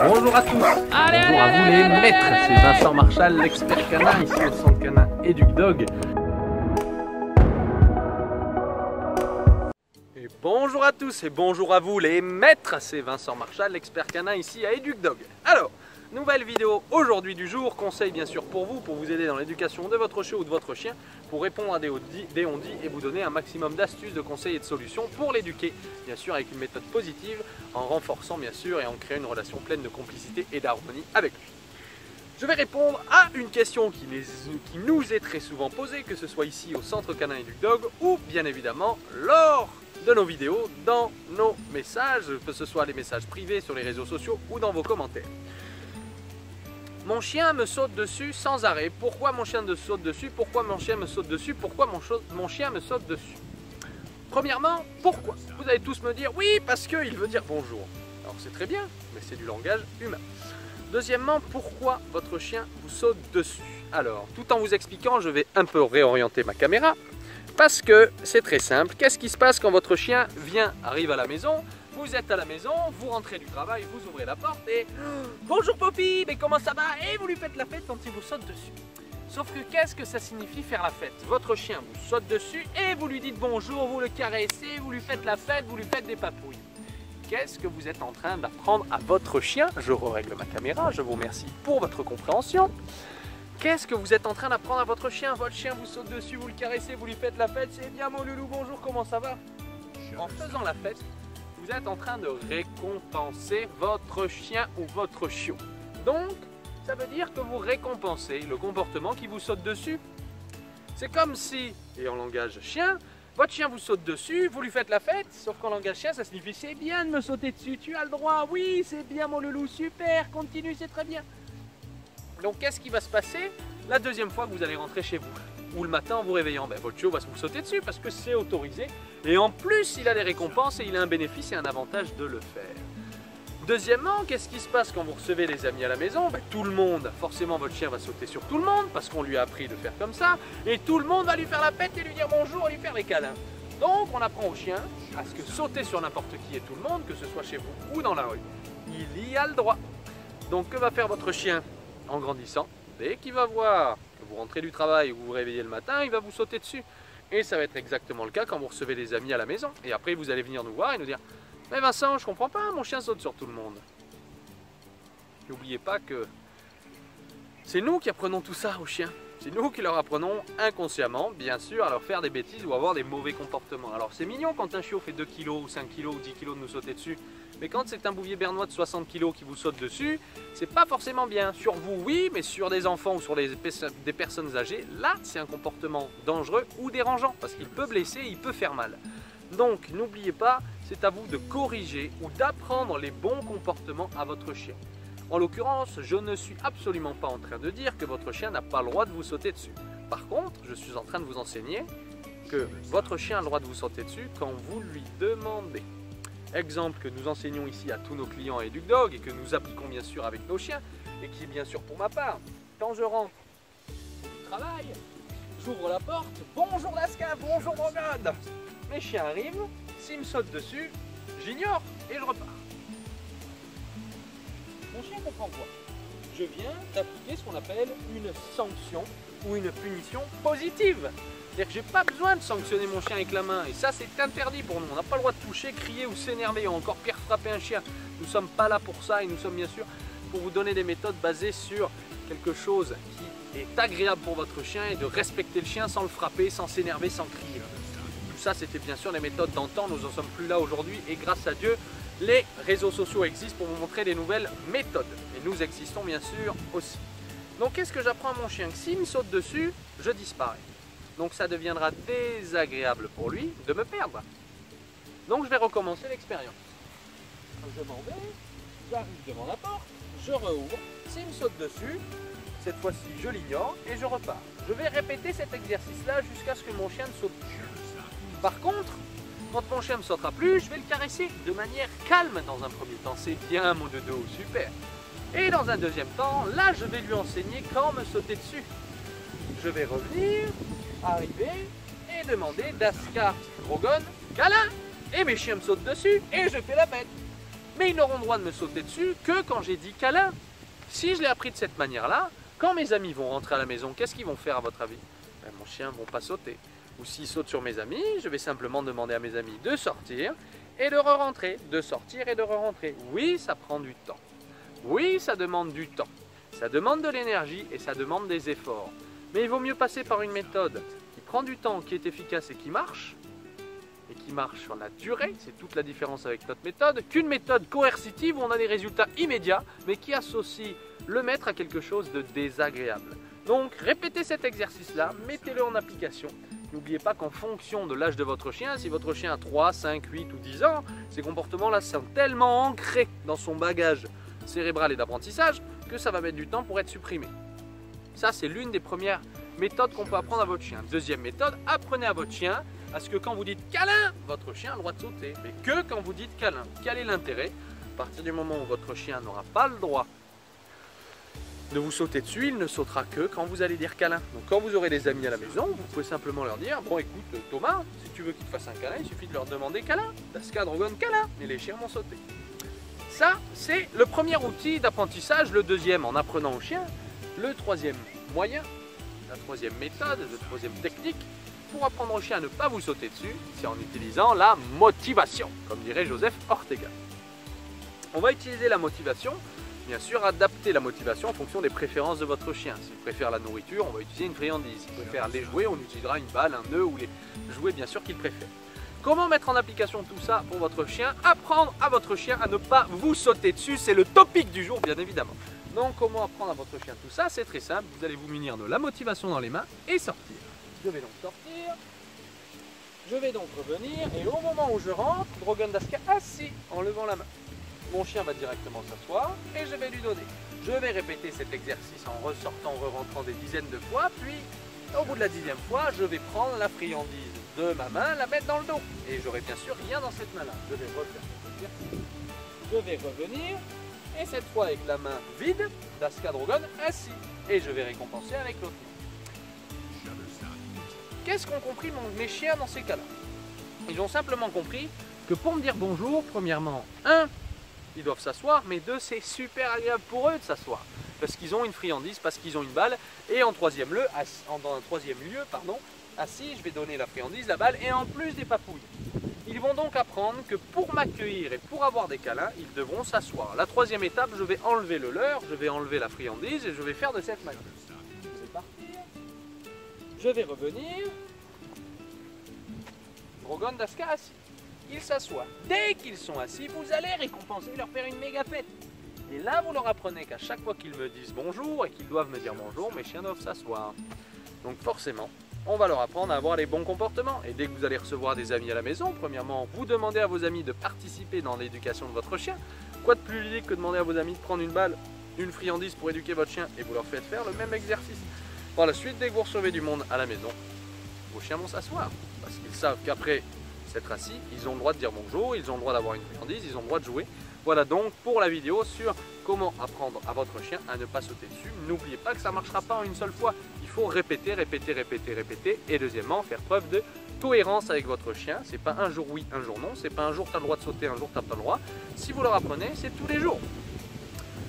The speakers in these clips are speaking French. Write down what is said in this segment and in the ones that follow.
Bonjour à tous, bonjour à vous les maîtres, c'est Vincent Marchal, l'expert canin, ici au centre canin EducDog. Et bonjour à tous et bonjour à vous les maîtres, c'est Vincent Marchal, l'expert canin, ici à EducDog. Alors, nouvelle vidéo aujourd'hui du jour, conseil bien sûr pour vous aider dans l'éducation de votre chien ou de votre chien, pour répondre à des on-dit et vous donner un maximum d'astuces, de conseils et de solutions pour l'éduquer, bien sûr avec une méthode positive, en renforçant bien sûr et en créant une relation pleine de complicité et d'harmonie avec lui. Je vais répondre à une question qui nous est très souvent posée, que ce soit ici au centre canin EducDog ou bien évidemment lors de nos vidéos, dans nos messages, que ce soit les messages privés sur les réseaux sociaux ou dans vos commentaires. Mon chien me saute dessus sans arrêt. Pourquoi mon chien me saute dessus? Pourquoi mon chien me saute dessus? Pourquoi mon chien me saute dessus? Premièrement, pourquoi? Vous allez tous me dire, oui, parce qu'il veut dire bonjour. Alors c'est très bien, mais c'est du langage humain. Deuxièmement, pourquoi votre chien vous saute dessus? Alors, tout en vous expliquant, je vais un peu réorienter ma caméra, parce que c'est très simple. Qu'est-ce qui se passe quand votre chien arrive à la maison? Vous êtes à la maison, vous rentrez du travail, vous ouvrez la porte et bonjour Poppy, mais comment ça va? Et vous lui faites la fête quand il vous saute dessus. Sauf que qu'est-ce que ça signifie faire la fête? Votre chien vous saute dessus et vous lui dites bonjour, vous le caressez, vous lui faites la fête, vous lui faites des papouilles. Qu'est-ce que vous êtes en train d'apprendre à votre chien? Je règle ma caméra, je vous remercie pour votre compréhension. Qu'est-ce que vous êtes en train d'apprendre à votre chien? Votre chien vous saute dessus, vous le caressez, vous lui faites la fête, c'est bien mon loulou, bonjour, comment ça va? En faisant la fête, vous êtes en train de récompenser votre chien ou votre chiot. Donc, ça veut dire que vous récompensez le comportement qui vous saute dessus. C'est comme si, et en langage chien, votre chien vous saute dessus, vous lui faites la fête, sauf qu'en langage chien, ça signifie c'est bien de me sauter dessus, tu as le droit, oui, c'est bien mon loulou, super, continue, c'est très bien. Donc, qu'est-ce qui va se passer la deuxième fois que vous allez rentrer chez vous? Ou le matin en vous réveillant, votre chiot va vous sauter dessus parce que c'est autorisé. Et en plus, il a des récompenses et il a un bénéfice et un avantage de le faire. Deuxièmement, qu'est-ce qui se passe quand vous recevez les amis à la maison? Tout le monde, forcément votre chien va sauter sur tout le monde parce qu'on lui a appris de faire comme ça. Et tout le monde va lui faire la pète et lui dire bonjour et lui faire les câlins. Donc on apprend au chien à ce que sauter sur n'importe qui et tout le monde, que ce soit chez vous ou dans la rue, il y a le droit. Donc que va faire votre chien en grandissant? Dès qu'il va voir que vous rentrez du travail ou vous vous réveillez le matin, il va vous sauter dessus. Et ça va être exactement le cas quand vous recevez des amis à la maison. Et après, vous allez venir nous voir et nous dire « Mais Vincent, je comprends pas, mon chien saute sur tout le monde. » N'oubliez pas que c'est nous qui apprenons tout ça aux chiens. C'est nous qui leur apprenons inconsciemment, bien sûr, à leur faire des bêtises ou à avoir des mauvais comportements. Alors c'est mignon quand un chiot fait 2 kg ou 5 kg ou 10 kg de nous sauter dessus. Mais quand c'est un bouvier bernois de 60 kg qui vous saute dessus, c'est pas forcément bien. Sur vous, oui, mais sur des enfants ou sur des personnes âgées, là, c'est un comportement dangereux ou dérangeant parce qu'il peut blesser, il peut faire mal. Donc, n'oubliez pas, c'est à vous de corriger ou d'apprendre les bons comportements à votre chien. En l'occurrence, je ne suis absolument pas en train de dire que votre chien n'a pas le droit de vous sauter dessus. Par contre, je suis en train de vous enseigner que votre chien a le droit de vous sauter dessus quand vous lui demandez. Exemple que nous enseignons ici à tous nos clients à EducDog et que nous appliquons bien sûr avec nos chiens et qui est bien sûr pour ma part. Quand je rentre du travail, j'ouvre la porte, bonjour Lasca, bonjour Brogade. Mes chiens arrivent, s'ils me sautent dessus, j'ignore et je repars. Mon chien comprend quoi? Je viens d'appliquer ce qu'on appelle une sanction ou une punition positive. C'est-à-dire que j'ai pas besoin de sanctionner mon chien avec la main et ça c'est interdit pour nous. On n'a pas le droit de toucher, crier ou s'énerver ou encore pire frapper un chien. Nous ne sommes pas là pour ça et nous sommes bien sûr pour vous donner des méthodes basées sur quelque chose qui est agréable pour votre chien et de respecter le chien sans le frapper, sans s'énerver, sans crier. Tout ça c'était bien sûr les méthodes d'antan, nous n'en sommes plus là aujourd'hui et grâce à Dieu, les réseaux sociaux existent pour vous montrer des nouvelles méthodes. Et nous existons bien sûr aussi. Donc qu'est-ce que j'apprends à mon chien? Que s'il me saute dessus, je disparais. Donc ça deviendra désagréable pour lui de me perdre. Donc je vais recommencer l'expérience. Je m'en vais, j'arrive devant la porte, je rouvre, s'il me saute dessus, cette fois-ci je l'ignore et je repars. Je vais répéter cet exercice-là jusqu'à ce que mon chien ne saute plus. Par contre, quand mon chien ne me sautera plus, je vais le caresser de manière calme dans un premier temps. C'est bien mon dodo, super. Et dans un deuxième temps, là je vais lui enseigner quand me sauter dessus. Je vais revenir, arriver et demander Daska Drogon, câlin. Et mes chiens me sautent dessus et je fais la bête. Mais ils n'auront le droit de me sauter dessus que quand j'ai dit câlin. Si je l'ai appris de cette manière-là, quand mes amis vont rentrer à la maison, qu'est-ce qu'ils vont faire à votre avis? Ben, mon chien ne va pas sauter. Ou s'il saute sur mes amis, je vais simplement demander à mes amis de sortir et de re-rentrer, de sortir et de re-rentrer. Oui, ça prend du temps. Oui, ça demande du temps. Ça demande de l'énergie et ça demande des efforts. Mais il vaut mieux passer par une méthode qui prend du temps, qui est efficace et qui marche sur la durée, c'est toute la différence avec notre méthode, qu'une méthode coercitive où on a des résultats immédiats, mais qui associe le maître à quelque chose de désagréable. Donc répétez cet exercice-là, mettez-le en application. N'oubliez pas qu'en fonction de l'âge de votre chien, si votre chien a 3, 5, 8 ou 10 ans, ces comportements-là sont tellement ancrés dans son bagage cérébral et d'apprentissage que ça va mettre du temps pour être supprimé. Ça, c'est l'une des premières méthodes qu'on peut apprendre à votre chien. Deuxième méthode, apprenez à votre chien à ce que quand vous dites câlin, votre chien a le droit de sauter, mais que quand vous dites câlin. Quel est l'intérêt? À partir du moment où votre chien n'aura pas le droit de vous sauter dessus, il ne sautera que quand vous allez dire câlin. Donc quand vous aurez des amis à la maison, vous pouvez simplement leur dire: bon écoute Thomas, si tu veux qu'ils te fassent un câlin, il suffit de leur demander câlin. Daska Drogon câlin, et les chiens vont sauter. Ça, c'est le premier outil d'apprentissage, le deuxième en apprenant au chien, le troisième moyen, la troisième méthode, la troisième technique pour apprendre au chien à ne pas vous sauter dessus, c'est en utilisant la motivation, comme dirait Joseph Ortega. On va utiliser la motivation, bien sûr adapter la motivation en fonction des préférences de votre chien. S'il préfère la nourriture, on va utiliser une friandise. S'il préfère les jouets, on utilisera une balle, un nœud ou les jouets bien sûr qu'il préfère. Comment mettre en application tout ça pour votre chien? Apprendre à votre chien à ne pas vous sauter dessus, c'est le topic du jour bien évidemment. Donc comment apprendre à votre chien tout ça? C'est très simple, vous allez vous munir de la motivation dans les mains et sortir. Je vais donc sortir, je vais donc revenir et au moment où je rentre, Drogon Daska assis en levant la main. Mon chien va directement s'asseoir et je vais lui donner. Je vais répéter cet exercice en ressortant, re-rentrant des dizaines de fois, puis au bout de la 10e fois, je vais prendre la friandise de ma main, la mettre dans le dos. Et j'aurai bien sûr rien dans cette main-là. Je vais refaire cet exercice. Je vais revenir et cette fois avec la main vide, Daska Drogon assis. Et je vais récompenser avec l'autre main. Qu'est-ce qu'ont compris mes chiens dans ces cas-là? Ils ont simplement compris que pour me dire bonjour, premièrement, 1, ils doivent s'asseoir, mais 2, c'est super agréable pour eux de s'asseoir. Parce qu'ils ont une friandise, parce qu'ils ont une balle, et en troisième lieu, assis, je vais donner la friandise, la balle, et en plus des papouilles. Ils vont donc apprendre que pour m'accueillir et pour avoir des câlins, ils devront s'asseoir. La troisième étape, je vais enlever le leurre, je vais enlever la friandise, et je vais faire de cette manière. Je vais partir. Je vais revenir. Drogon Daska assis. Ils s'assoient. Dès qu'ils sont assis, vous allez récompenser, leur faire une méga fête. Et là, vous leur apprenez qu'à chaque fois qu'ils me disent bonjour et qu'ils doivent me dire bonjour, mes chiens doivent s'asseoir. Donc forcément, on va leur apprendre à avoir les bons comportements. Et dès que vous allez recevoir des amis à la maison, premièrement, vous demandez à vos amis de participer dans l'éducation de votre chien. Quoi de plus ludique que demander à vos amis de prendre une balle, une friandise pour éduquer votre chien et vous leur faites faire le même exercice. Par la suite, dès que vous recevez du monde à la maison, vos chiens vont s'asseoir. Parce qu'ils savent qu'après s'être assis, ils ont le droit de dire bonjour, ils ont le droit d'avoir une friandise, ils ont le droit de jouer. Voilà donc pour la vidéo sur comment apprendre à votre chien à ne pas sauter dessus. N'oubliez pas que ça ne marchera pas en une seule fois. Il faut répéter, répéter, répéter, répéter. Et deuxièmement, faire preuve de cohérence avec votre chien. C'est pas un jour oui, un jour non. C'est pas un jour tu as le droit de sauter, un jour tu n'as pas le droit. Si vous leur apprenez, c'est tous les jours.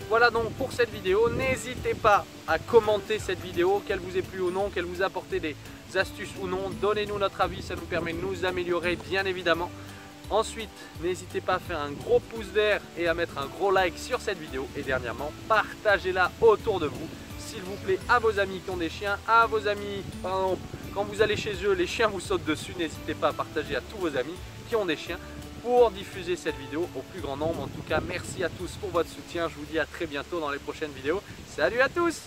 Voilà donc pour cette vidéo. N'hésitez pas à commenter cette vidéo, qu'elle vous ait plu ou non, qu'elle vous a apporté des astuces ou non. Donnez-nous notre avis, ça nous permet de nous améliorer bien évidemment. Ensuite, n'hésitez pas à faire un gros pouce vert et à mettre un gros like sur cette vidéo. Et dernièrement, partagez-la autour de vous, s'il vous plaît, à vos amis qui ont des chiens, à vos amis, par exemple, quand vous allez chez eux, les chiens vous sautent dessus. N'hésitez pas à partager à tous vos amis qui ont des chiens pour diffuser cette vidéo au plus grand nombre. En tout cas, merci à tous pour votre soutien. Je vous dis à très bientôt dans les prochaines vidéos. Salut à tous!